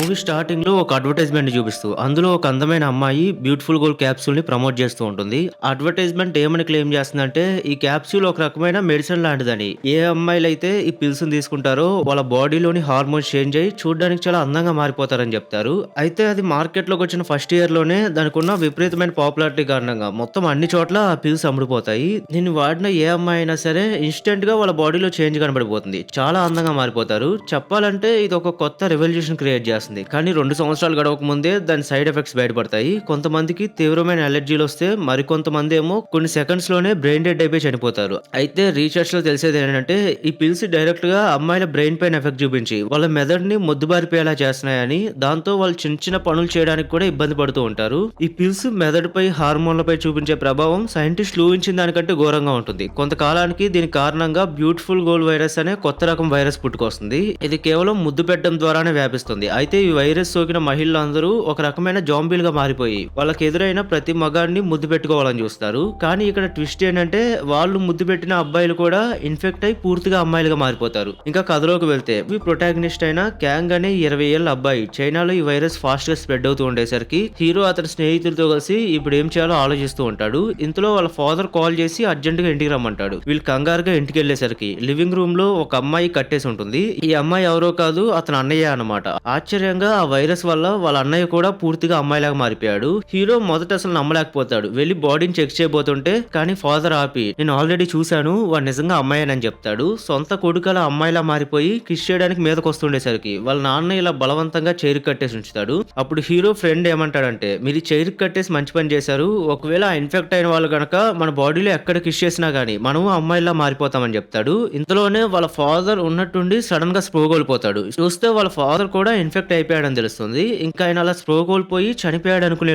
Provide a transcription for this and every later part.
Movie స్టార్టింగ్‌లో ఒక అడ్వర్టైజ్‌మెంట్‌ని చూపిస్తూ, అందులో ఒక అందమైన అమ్మాయి బ్యూటిఫుల్ గోల్డ్ క్యాప్సూల్‌ని ప్రమోట్ చేస్తూ ఉంటుంది. ఆ అడ్వర్టైజ్‌మెంట్ ఏమని క్లెయిమ్ చేస్తుందంటే, ఈ క్యాప్సూల్ ఒక రకమైన మెడిసిన్ లాంటిదని. ఏ అమ్మాయిలైతే ఈ పిల్స్‌ని తీసుకుంటారో వాళ్ళ బాడీలోని హార్మోన్స్ చేంజ్ అయ్యి చూడడానికి చాలా అందంగా మారిపోతారని చెప్తారు. అయితే అది మార్కెట్‌లోకొచ్చిన ఫస్ట్ ఇయర్‌లోనే దానికున్న విపరీతమైన పాపులారిటీ కారణంగా మొత్తం అన్ని చోట్ల ఆ పిల్స్ అమ్ముడుపోతాయి. దీన్ని వాడిన ఏ అమ్మాయి అయినా సరే ఇన్‌స్టంట్‌గా వాళ్ళ బాడీలో చేంజ్ కనబడిపోతుంది. చాలా అందంగా మారిపోతారు. చెప్పాలంటే ఇదొక కొత్త రెవల్యూషన్ క్రియేట్ చేస్తుంది. కానీ 2 సంవత్సరాలు గడవక ముందే దాని సైడ్ ఎఫెక్ట్స్ బయటపడతాయి. కొంతమందికి తీవ్రమైన అలెర్జీలొస్తే మరికొంతమందేమో కొన్ని సెకండ్స్‌లోనే బ్రెయిన్ డెడ్ అయిపోయి చనిపోతారు. అయితే రీసెర్చ్‌లో తెలిసేదేంటంటే ఈ పిల్స్ డైరెక్ట్‌గా అమ్మాయిల బ్రెయిన్ పైన ఎఫెక్ట్ చూపించి వాళ్ళ మెదడుని మొద్దుబారిపోయేలా చేస్తున్నాయని, దాంతో వాళ్ళు చిన్న చిన్న పనులు చేయడానికి కూడా ఇబ్బంది పడుతూ ఉంటారు. ఈ పిల్స్ మెదడుపై, హార్మోన్లపై చూపించే ప్రభావం సైంటిస్టులు ఊహించిన దానికంటే ఘోరంగా ఉంటుంది. కొంతకాలానికి దీని కారణంగా బ్యూటిఫుల్ గోల్డ్ వైరస్ అనే కొత్త రకం వైరస్ పుట్టుకొస్తుంది. ఇది కేవలం ముద్దు పెట్టడం ద్వారానే వ్యాపిస్తుంది. అయితే ఈ వైరస్ సోకిన మహిళలందరూ ఒక రకమైన జాంబీలుగా మారిపోయి వాళ్ళకి ఎదురైన ప్రతి మగాడిని ముద్దు పెట్టుకోవాలని చూస్తారు. కానీ ఇక్కడ ట్విస్ట్ ఏంటంటే వాళ్ళు ముద్దు పెట్టిన అబ్బాయిలు కూడా ఇన్ఫెక్ట్ అయి పూర్తిగా అమ్మాయిలుగా మారిపోతారు. ఇంకా కథలోకి వెళ్తే ఈ ప్రొటాగనిస్ట్ అయిన క్యాంగ్ అనే 20 ఏళ్ల అబ్బాయి చైనాలో ఈ వైరస్ ఫాస్ట్ గా స్ప్రెడ్ అవుతూ ఉండేసరికి హీరో అతని స్నేహితులతో కలిసి ఇప్పుడు ఏం చేయాలో ఆలోచిస్తూ ఉంటాడు. ఇంతలో వాళ్ళ ఫాదర్ కాల్ చేసి అర్జెంట్ గా ఇంటికి రమ్మంటాడు. వీళ్ళు కంగారుగా ఇంటికి వెళ్లేసరికి లివింగ్ రూమ్ లో ఒక అమ్మాయి కట్టేసి ఉంటుంది. ఈ అమ్మాయి ఎవరో కాదు, అతని అన్నయ్య అన్నమాట. ఆశ్చర్యంగా ఆ వైరస్ వల్ల వాళ్ళ అన్నయ్య కూడా పూర్తిగా అమ్మాయిలాగా మారిపోయాడు. హీరో మొదట అసలు నమ్మలేకపోతాడు. వెళ్లి బాడీని చెక్ చేయబోతుంటే కానీ ఫాదర్ ఆపి, నేను ఆల్రెడీ చూశాను, వాడు నిజంగా అమ్మాయినని చెప్తాడు. సొంత కొడుకల అమ్మాయిలా మారిపోయి కిస్ చేయడానికి మీదకి వస్తుండేసరికి వాళ్ళ నాన్న ఇలా బలవంతంగా చైర్ కట్టేసి ఉంచుతాడు. అప్పుడు హీరో ఫ్రెండ్ ఏమంటాడంటే, మీరు చైర్ కట్టేసి మంచి పని చేశారు. ఒకవేళ ఇన్ఫెక్ట్ అయిన వాళ్ళు గనక మన బాడీలో ఎక్కడ కిస్ చేసినా గానీ మనము అమ్మాయిలా మారిపోతామని చెప్తాడు. ఇంతలోనే వాళ్ళ ఫాదర్ ఉన్నట్టుండి సడన్ గా స్ప్రో కోల్పోతాడు. చూస్తే వాళ్ళ ఫాదర్ కూడా ఇన్ఫెక్ట్ అయిపోయాడని తెలుస్తుంది. ఇంకా ఆయన అలా స్ప్రో కోల్పోయి చనిపోయాడు అనుకునే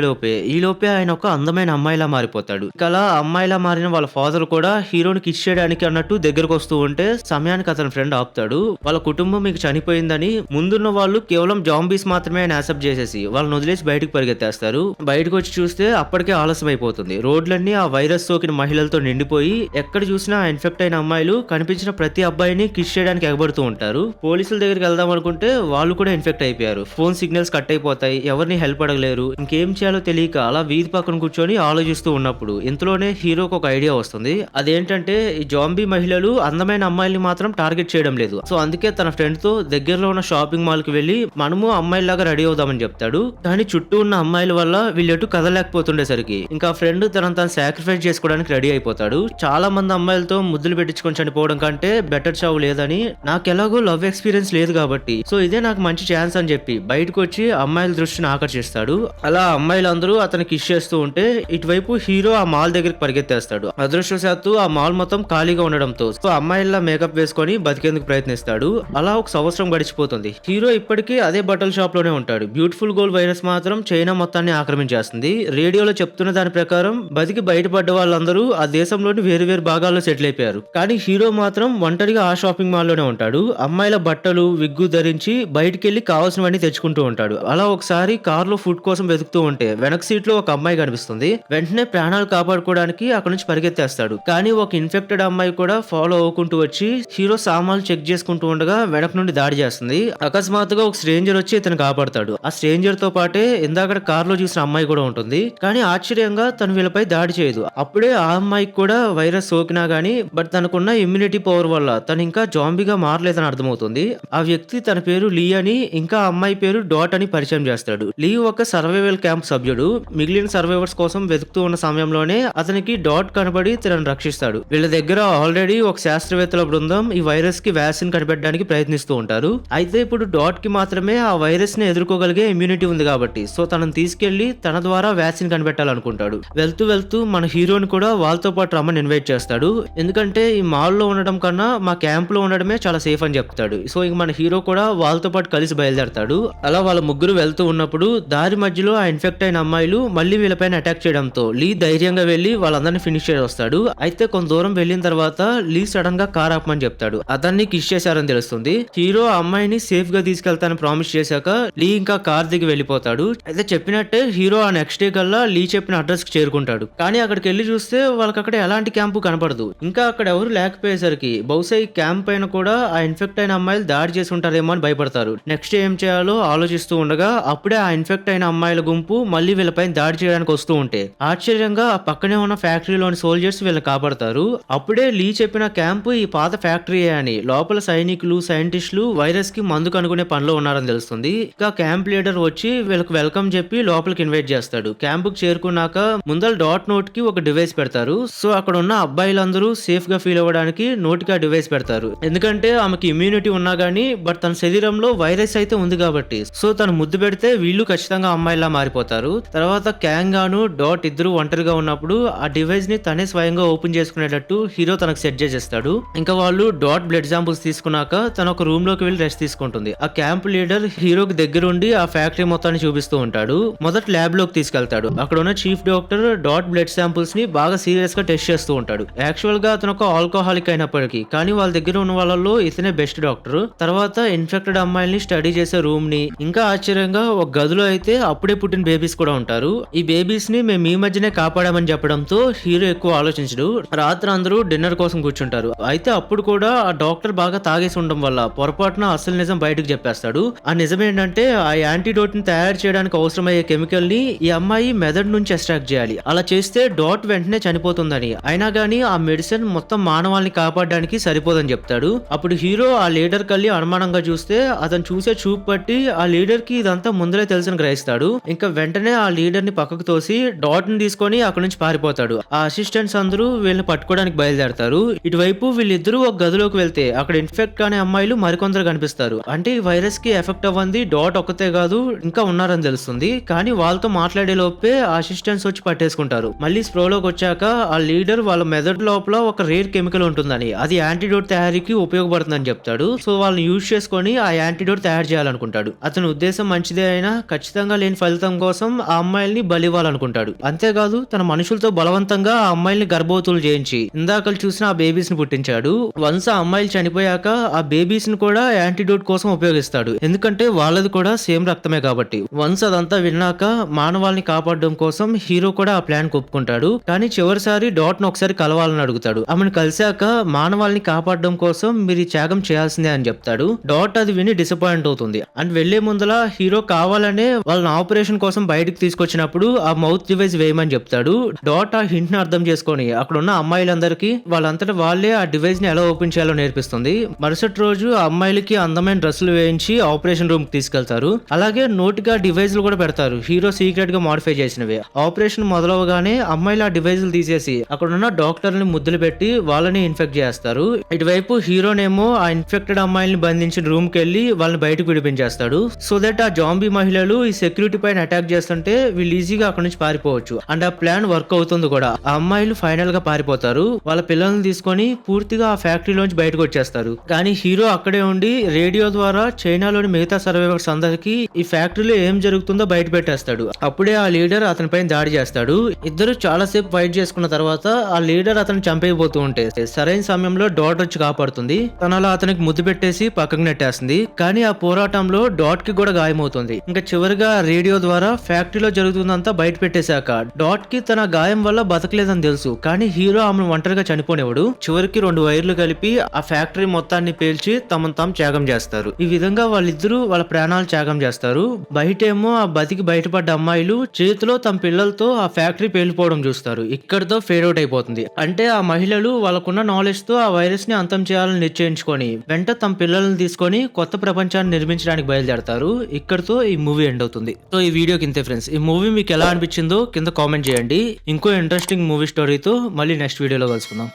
ఈ లోపే ఆయన ఒక అందమైన అమ్మాయిలా మారిపోతాడు. ఇంకా అలా అమ్మాయిలా మారిన వాళ్ళ ఫాదర్ కూడా హీరోని కిస్ చేయడానికి అన్నట్టు దగ్గరకు వస్తూ ఉంటే సమయానికి అతని ఫ్రెండ్ ఆపుతాడు. వాళ్ళ కుటుంబం మీకు చనిపోయిందని, ముందున్న వాళ్ళు కేవలం జాంబీస్ మాత్రమే అని యాక్సెప్ట్ చేసేసి వాళ్ళని వదిలేసి బయటకు పరిగెత్తేస్తారు. బయటకు వచ్చి చూస్తే అప్పటికే ఆలస్యం అయిపోతుంది. రోడ్లన్నీ ఆ వైరస్ సోకిన మహిళలతో నిండిపోయి ఎక్కడ చూసినా ఇన్ఫెక్ట్ అయిన అమ్మాయిలు కనిపించిన ప్రతి అబ్బాయిని కిస్ చేయడానికి ఎగబడుతూ ఉంటారు. పోలీసుల దగ్గరికి వెళ్దాం అనుకుంటే వాళ్ళు కూడా ఇన్ఫెక్ట్ అయిపోయారు. ఫోన్ సిగ్నల్స్ కట్ అయిపోతాయి. ఎవరిని హెల్ప్ అడగలేరు. ఇంకేం చేయాలో తెలియక అలా వీధి పక్కన కూర్చొని ఆలోచిస్తూ ఉన్నప్పుడు ఇంతలోనే హీరోకి ఒక ఐడియా వస్తుంది. అదేంటంటే ఈ జాంబీ మహిళలు అందమైన అమ్మాయిల్ని మాత్రం టార్గెట్ చేయడం లేదు. సో అందుకే తన ఫ్రెండ్ తో దగ్గరలో ఉన్న షాపింగ్ మాల్ కి వెళ్లి మనము అమ్మాయిలాగా రెడీ అవుదామని చెప్తాడు. కానీ చుట్టూ ఉన్న అమ్మాయిల వల్ల వీళ్ళెటు కదలేకపోతుండేసరికి ఇంకా ఫ్రెండ్ తను సాక్రిఫైస్ చేసుకోవడానికి రెడీ అయిపోతాడు. చాలా మంది అమ్మాయిలతో ముద్దులు పెట్టించుకొని చనిపోవడం కంటే బెటర్ చావు లేదని, నాకు ఎలాగో లవ్ ఎక్స్పీరియన్స్ లేదు కాబట్టి సో ఇదే నాకు మంచి ఛాన్స్ అని చెప్పి బయటకు వచ్చి అమ్మాయిల దృష్టిని ఆకర్షిస్తాడు. అలా అమ్మాయిలందరూ అతను కిస్ చేస్తూ ఉంటే ఇటువైపు హీరో ఆ మాల్ దగ్గరికి పరిగెత్తేస్తాడు. అదృష్టవశాత్తు ఆ మాల్ మొత్తం ఖాళీగా ఉండడంతో సో అమ్మాయిలా మేకప్ వేసుకొని బతికేందుకు ప్రయత్నిస్తాడు. అలా ఒక సంవత్సరం గడిచిపోతుంది. హీరో ఇప్పటికీ అదే బట్టల షాప్ లోనే ఉంటాడు. బ్యూటిఫుల్ గోల్డ్ వైరస్ మాత్రం చైనా మొత్తాన్ని ఆక్రమించేస్తుంది. రేడియోలో చెప్తున్న దాని ప్రకారం బతికి బయటపడ్డ వాళ్ళందరూ ఆ దేశంలోని వేరు వేరు భాగాల్లో సెటిల్ అయిపోయారు. కానీ హీరో మాత్రం ఒంటరిగా ఆ షాపింగ్ మాల్ లోనే ఉంటాడు. అమ్మాయిల బట్టలు, విగ్గు ధరించి బయటికెళ్లి కావాల్సినవన్నీ తెచ్చుకుంటూ ఉంటాడు. అలా ఒకసారి కార్ లో ఫుడ్ కోసం వెతుకుతూ ఉంటే వెనక సీట్ లో ఒక అమ్మాయి కనిపిస్తుంది. వెంటనే ప్రాణాలు కాపాడుకోవడానికి అక్కడ నుంచి పరిగెత్తేస్తాడు. కానీ ఒక ఇన్ఫెక్టెడ్ అమ్మాయి కూడా ఫాలో అవ్వకుంటూ వచ్చి హీరో సామాన్లు చెక్ చేసుకుంటూ ఉండగా వెనక నుండి దాడి చేస్తుంది. అకస్మాత్తుగా ఒక స్ట్రేంజర్ వచ్చి ఇతను కాపాడతాడు. ఆ స్ట్రేంజర్ తో పాటే ఇందాక కార్ లో చూసిన అమ్మాయి కూడా ఉంటుంది. కానీ ఆశ్చర్యంగా తను వీళ్ళపై దాడి చేయదు. అప్పుడే ఆ అమ్మాయికి కూడా వైరస్ సోకినా గానీ బట్ తనకున్న ఇమ్యూనిటీ పవర్ వల్ల తను ఇంకా జాంబీగా మారలేదని అర్థమవుతుంది. ఆ వ్యక్తి తన పేరు లీ అని, ఇంకా అమ్మాయి పేరు డాట్ అని పరిచయం చేస్తాడు. లీ ఒక సర్వైవల్ క్యాంప్ సభ్యుడు. మిగిలిన సర్వైవర్స్ కోసం వెతుకుతూ ఉన్న సమయంలోనే అతనికి డాట్ కనబడి తనను రక్షిస్తాడు. వీళ్ళ దగ్గర ఆల్రెడీ ఒక శాస్త్రవేత్తల బృందం ఈ వైరస్ కి వ్యాక్సిన్ కనిపెట్టడానికి ప్రయత్నిస్తూ ఉంటారు. అయితే ఇప్పుడు డాట్ కి మాత్రమే ఆ వైరస్ ని ఎదుర్కోగలిగే ఇమ్యూనిటీ ఉంది కాబట్టి సో తనను తీసుకెళ్లి తన ద్వారా వ్యాక్సిన్ కనిపెట్టాలనుకుంటాడు. వెళ్తూ వెళ్తూ మన హీరోని కూడా వాళ్ళతో పాటు రమ్మని ఇన్వైట్ చేస్తాడు. ఎందుకంటే ఈ మాల్ లో ఉండడం కన్నా మా క్యాంప్ లో ఉండడమే చాలా సేఫ్ అని చెప్తాడు. సో ఇంక మన హీరో కూడా వాళ్ళతో పాటు కలిసి బయలుదేరతాడు. అలా వాళ్ళ ముగ్గురు వెళ్తూ ఉన్నప్పుడు దారి మధ్యలో ఆ ఇన్ఫెక్ట్ అయిన అమ్మాయిలు మళ్ళీ వీళ్ళపైన అటాక్ చేయడంతో లీ ధైర్యంగా వెళ్లి వాళ్ళందరినీ ఫినిష్ చేసి వస్తాడు. అయితే కొంత దూరం వెళ్ళిన తర్వాత లీ సడన్ గా కార్ ఆపమని చెప్తాడు. అతన్ని కిస్ చేశారని తెలుస్తుంది. హీరో ఆ అమ్మాయిని సేఫ్ గా తీసుకెళ్తానని ప్రామిస్ చేశాక లీ ఇంకా కార్ దిగి వెళ్ళిపోతాడు. అయితే చెప్పినట్టే హీరో ఆ నెక్స్ట్ డే కల్లా లీ చెప్పిన అడ్రస్ కి చేరుకుంటాడు. కానీ అక్కడికి వెళ్లి చూస్తే వాళ్ళకి అక్కడ ఎలాంటి క్యాంపు కనపడదు. ఇంకా అక్కడ ఎవరు లేకపోయేసరికి బహుశా ఈ క్యాంప్ పైన కూడా ఆ ఇన్ఫెక్ట్ అయిన అమ్మాయిలు దాడి చేసి ఉంటారేమో అని భయపడతారు. నెక్స్ట్ ఏం చేయాలో చేయాలో ఆలోచిస్తూ ఉండగా అప్పుడే ఆ ఇన్ఫెక్ట్ అయిన అమ్మాయిల గుంపు మళ్ళీ వీళ్ళపైన దాడి చేయడానికి వస్తూ ఉంటే ఆశ్చర్యంగా ఆ పక్కనే ఉన్న ఫ్యాక్టరీలోని సోల్జర్స్ వీళ్ళని కాపాడతారు. అప్పుడే లీ చెప్పిన క్యాంపు ఈ పాత ఫ్యాక్టరీయే అని, లోపల సైనికులు సైంటిస్టులు వైరస్ కి మందు కనుగొనే పనిలో ఉన్నారని తెలుస్తుంది. ఇక క్యాంప్ లీడర్ వచ్చి వీళ్ళకి వెల్కమ్ చెప్పి లోపలికి ఇన్వైట్ చేస్తాడు. క్యాంపుకి చేరుకున్నాక ముందర డాట్ నోట్ కి ఒక డివైస్ పెడతారు. సో అక్కడ ఉన్న అబ్బాయిలందరూ సేఫ్ గా ఫీల్ అవ్వడానికి నోట్ కి ఆ డివైస్ పెడతారు. ఎందుకంటే ఆమెకి ఇమ్యూనిటీ ఉన్నా గానీ బట్ తన శరీరంలో వైరస్ అయితే ఉంది కాబట్టి సో తను ముద్దు పెడితే వీళ్ళు ఖచ్చితంగా అమ్మాయిలా మారిపోతారు. తర్వాత క్యాంగ్ గాను డాట్ ఇద్దరు ఒంటరిగా ఉన్నప్పుడు ఆ డివైస్ ని తనే స్వయంగా ఓపెన్ చేసుకునేటట్టు హీరో తనకు సెట్ చేసేస్తాడు. ఇంకా వాళ్ళు డాట్ బ్లడ్ శాంపుల్స్ తీసుకున్నాక తన ఒక రూమ్ లోకి వెళ్ళి రెస్ట్ తీసుకుంటుంది. ఆ క్యాంప్ లీడర్ హీరోకి దగ్గరుండి ఆ ఫ్యాక్టరీ మొత్తాన్ని చూపిస్తూ ఉంటాడు. మొదట ల్యాబ్ లోకి తీసుకెళ్తాడు. అక్కడ ఉన్న chief doctor dot blood samples ని బాగా సీరియస్ గా టెస్ట్ చేస్తూ ఉంటాడు. యాక్చువల్ గా అతను ఒక ఆల్కహాలిక్ అయినప్పటికీ కానీ వాళ్ళ దగ్గర ఉన్న వాళ్ళలో ఇతనే బెస్ట్ డాక్టర్. తర్వాత ఇన్ఫెక్టెడ్ అమ్మాయిల్ని స్టడీ చేసే రూమ్ ని, ఇంకా ఆశ్చర్యంగా ఒక గదిలో అయితే అప్పుడే పుట్టిన బేబీస్ కూడా ఉంటారు. ఈ బేబీస్ ని మేము ఈ మధ్యనే కాపాడామని చెప్పడంతో హీరో ఎక్కువ ఆలోచించడు. రాత్రి అందరూ డిన్నర్ కోసం కూర్చుంటారు. అయితే అప్పుడు కూడా ఆ డాక్టర్ బాగా తాగేసి ఉండడం వల్ల పొరపాటున అసలు నిజం బయటకు చెప్పేస్తాడు. ఆ నిజం ఏంటంటే ఆ యాంటీడోట్ ని తయారు చేయడానికి అవసరమయ్యే కెమికల్ ని ఈ అమ్మాయి మెదడు నుంచి ఎక్స్ట్రాక్ట్ చేయాలి. అలా చేస్తే డాట్ వెంటనే చనిపోతుందని, అయినా గానీ ఆ మెడిసిన్ మొత్తం మానవాళ్ళని కాపాడడానికి సరిపోదని చెప్తాడు. అప్పుడు హీరో ఆ లీడర్ కల్లి అనుమానంగా చూస్తే అతను చూసే చూపు పట్టి ఆ లీడర్ కి ఇదంతా ముందరే తెలిసిన గ్రహిస్తాడు. ఇంకా వెంటనే ఆ లీడర్ ని పక్కకు తోసి డాట్ ని తీసుకొని అక్కడ నుంచి పారిపోతాడు. ఆ అసిస్టెంట్స్ అందరూ వీళ్ళని పట్టుకోవడానికి బయలుదేరతారు. ఇటువైపు వీళ్ళిద్దరూ ఒక గదిలోకి వెళ్తే అక్కడ ఇన్ఫెక్ట్ కాని అమ్మాయిలు మరికొందరు కనిపిస్తారు. అంటే ఈ వైరస్ కి ఎఫెక్ట్ అవ్వంది డాట్ ఒక్కతే కాదు ఇంకా ఉన్నారని తెలుస్తుంది. కానీ వాళ్ళతో మాట్లాడే లోపే అసిస్టెంట్స్ వచ్చి పట్టేసుకుంటారు. మళ్ళీ స్ప్రోలోకి వచ్చాక ఆ లీడర్ వాళ్ళ మెదడు లోపల ఒక రేర్ కెమికల్ ఉంటుందని, అది యాంటీడోట్ తయారీకి ఉపయోగపడుతుందని చెప్తాడు. సో వాళ్ళని యూజ్ చేసుకొని ఆ యాంటీడోట్ తయారు చేయాలనుకుంటాడు. అతని ఉద్దేశం మంచిదే అయినా ఖచ్చితంగా లేని ఫలితం కోసం ఆ అమ్మాయిల్ని బలివ్వాలనుకుంటాడు. అంతేకాదు తన మనుషులతో బలవంతంగా ఆ అమ్మాయిల్ని గర్భవతులు చేయించి ఇందాకలు చూసిన ఆ బేబీస్ ని పుట్టించాడు. వన్స్ ఆ అమ్మాయిలు చనిపోయాక ఆ బేబీస్ ని కూడా యాంటీడోట్ కోసం ఉపయోగిస్తాడు. ఎందుకంటే వాళ్ళది కూడా సేమ్ రక్తమే కాబట్టి. వన్స్ అదంతా విన్నాక మానవాళ్ళని కాపాడడం కోసం హీరో కూడా ఆ ప్లాన్ ఒప్పుకుంటాడు. కానీ చివరిసారి డాట్ ను ఒకసారి కలవాలని అడుగుతాడు. ఆమెను కలిశాక మానవాళ్ళని కాపాడడం కోసం మీరు ఈ త్యాగం చేయాల్సిందే అని చెప్తాడు. డాట్ అది విని డిసప్పాయింట్ అవుతుంది. అండ్ వెళ్లే ముందల హీరో కావాలనే వాళ్ళని ఆపరేషన్ కోసం బయటకు తీసుకొచ్చినప్పుడు ఆ మౌత్ డివైస్ వేయమని చెప్తాడు. డాట్ ఆ హింట్ ని అర్థం చేసుకొని అక్కడ ఉన్న అమ్మాయిలందరికీ వాళ్ళంతటా వాళ్ళే ఆ డివైస్ ని ఎలా ఓపెన్ చేయాలో నేర్పిస్తుంది. మరుసటి రోజు ఆ అమ్మాయిలకి అందమైన డ్రెస్సులు వేయించి ఆపరేషన్ రూమ్ కి తీసుకెళ్తారు. అలాగే నోటిగా డివైజ్లు కూడా పెడతారు, హీరో సీక్రెట్ గా మోడిఫై చేసినవి. ఆపరేషన్ మొదలవగానే అమ్మాయిలు ఆ డివైజ్లు తీసేసి అక్కడ ఉన్న డాక్టర్ని ముద్దులు పెట్టి వాళ్ళని ఇన్ఫెక్ట్ చేస్తారు. ఇటువైపు హీరోనేమో ఆ ఇన్ఫెక్టెడ్ అమ్మాయిల్ని బంధించిన రూమ్ కి వెళ్లి వాళ్ళని బయటకు విడిపించేస్తాడు. సో దట్ ఆ జాంబీ మహిళలు ఈ సెక్యూరిటీ పైన అటాక్ చేస్తుంటే వీళ్ళు ఈజీగా అక్కడ నుంచి పారిపోవచ్చు. అండ్ ఆ ప్లాన్ వర్క్ అవుతుంది కూడా. ఆ అమ్మాయిలు ఫైనల్ గా పారిపోతారు. వాళ్ళ పిల్లల్ని తీసుకొని పూర్తిగా ఆ ఫ్యాక్టరీలోంచి బయటకు వచ్చేస్తారు. కానీ హీరో అక్కడే ఉండి రేడియో ద్వారా చైనాలోని మిగతా సర్వైవర్స్ అందరికి ఈ ఫ్యాక్టరీలో ఏం జరుగుతుందో బయట పెట్టేస్తాడు. అప్పుడే ఆ లీడర్ అతని పైన దాడి చేస్తాడు. ఇద్దరు చాలా సేపు ఫైట్ చేసుకున్న తర్వాత ఆ లీడర్ అతను చంపైపోతూ ఉంటే సరైన సమయంలో డాట్ వచ్చి కాపాడుతుంది. తన అలా అతనికి ముద్దు పెట్టేసి పక్కకు నెట్టేస్తుంది. కానీ ఆ పోరాటంలో డాట్ కి కూడా గాయమవుతుంది. ఇంకా చివరిగా రేడియో ద్వారా ఫ్యాక్టరీలో జరుగుతుందంతా బయట పెట్టేశాక డాట్ కి తన గాయం వల్ల బతకలేదని తెలుసు. కానీ హీరో ఆమెను ఒంటరిగా చనిపోనివాడు. చివరికి 2 వైర్లు కలిపి ఆ ఫ్యాక్టరీ మొత్తాన్ని పేల్చి తమను తాము త్యాగం చేస్తారు. ఈ విధంగా వాళ్ళిద్దరూ వాళ్ళ ప్రాణాలు త్యాగం చేస్తారు. బయటేమో ఆ బతికి బయటపడ్డ అమ్మాయిలు చేతిలో తమ పిల్లలతో ఆ ఫ్యాక్టరీ పేలిపోవడం చూస్తారు. ఇక్కడితో ఫేడ్ అవుట్ అయిపోతుంది. అంటే ఆ మహిళలు వాళ్ళకున్న నాలెడ్జ్ తో ఆ వైరస్ ని అంతం చేయాలని నిశ్చయించుకొని వెంట తమ పిల్లల్ని తీసుకొని కొత్త ప్రపంచాన్ని నిర్మించడానికి బయలుదేరతారు. ఇక్కడితో ఈ మూవీ ఎండ్ అవుతుంది. సో ఈ వీడియోకి ఇంతే ఫ్రెండ్స్. ఈ మూవీ మీకు ఎలా అనిపించిందో కింద కామెంట్ చేయండి. ఇంకో ఇంట్రెస్టింగ్ మూవీ స్టోరీతో మళ్ళీ నెక్స్ట్ వీడియోలో కలుసుకుందాం.